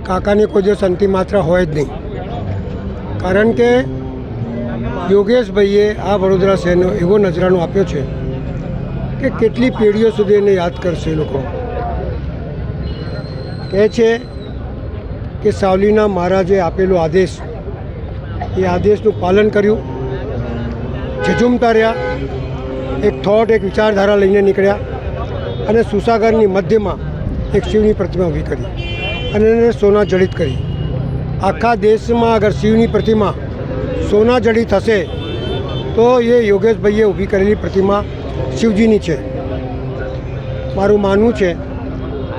કાકાની કોઈ દિવસ અંતિમ માત્રા હોય જ નહીં, કારણ કે યોગેશભાઈએ આ વડોદરા શહેરનો એવો નજરાનો આપ્યો છે કે કેટલી પેઢીઓ સુધી એને યાદ કરશે. લોકો કહે છે કે સાવલીના મહારાજે આપેલો આદેશ, એ આદેશનું પાલન કર્યું, ઝઝૂમતા રહ્યા, એક થોટ, એક વિચારધારા લઈને નીકળ્યા અને સુસાગરની મધ્યમાં એક શિવની પ્રતિમા ઊભી કરી અને એને સોના જડિત કરી. આખા દેશમાં અગર શિવની પ્રતિમા સોના જડિત હશે તો એ યોગેશભાઈએ ઊભી કરેલી પ્રતિમા શિવજીની છે. મારું માનવું છે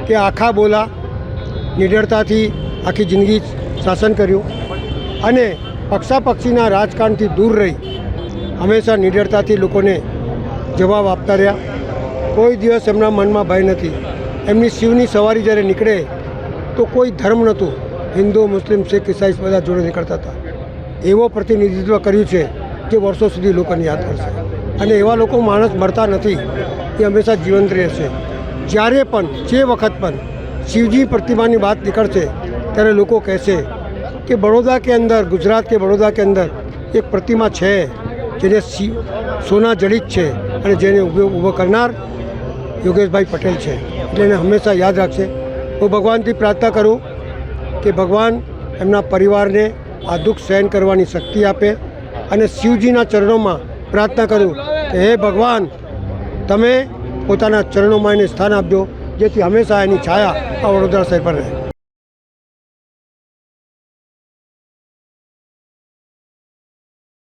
કે આખા બોલા નિડરતાથી આખી જિંદગી શાસન કર્યું અને પક્ષાપક્ષીના રાજકારણથી દૂર રહી હંમેશા નિડરતાથી લોકોને જવાબ આપતા રહ્યા. કોઈ દિવસ એમના મનમાં ભય નથી. એમની શિવની સવારી જ્યારે નીકળે તો કોઈ ધર્મ નહોતું, હિન્દુ, મુસ્લિમ, શીખ, ઈસાઈ બધા જોડે નીકળતા હતા. એવો પ્રતિનિધિત્વ કર્યું છે જે વર્ષો સુધી લોકોને યાદ કરશે અને એવા લોકો માણસ મળતા નથી, એ હંમેશા જીવંત રહેશે. જ્યારે પણ જે વખત પણ શિવજી પ્રતિમાની વાત નીકળશે ત્યારે લોકો કહેશે કે બड़ौदा કે અંદર, ગુજરાત કે બड़ौदा કે અંદર એક પ્રતિમા છે જેને સોના જડિત છે અને જેને ઊભો કરનાર યોગેશભાઈ પટેલ છે. એટલે એને હંમેશા યાદ રાખશે. હું ભગવાનથી પ્રાર્થના કરું કે ભગવાન એમના પરિવારને આ દુઃખ સહન કરવાની શક્તિ આપે અને શિવજીના ચરણોમાં પ્રાર્થના કરું કે હે ભગવાન, તમે પોતાના ચરણોમાં એને સ્થાન આપજો જેથી હંમેશા એની છાયા આ વડોદરા શહેર પર રહે.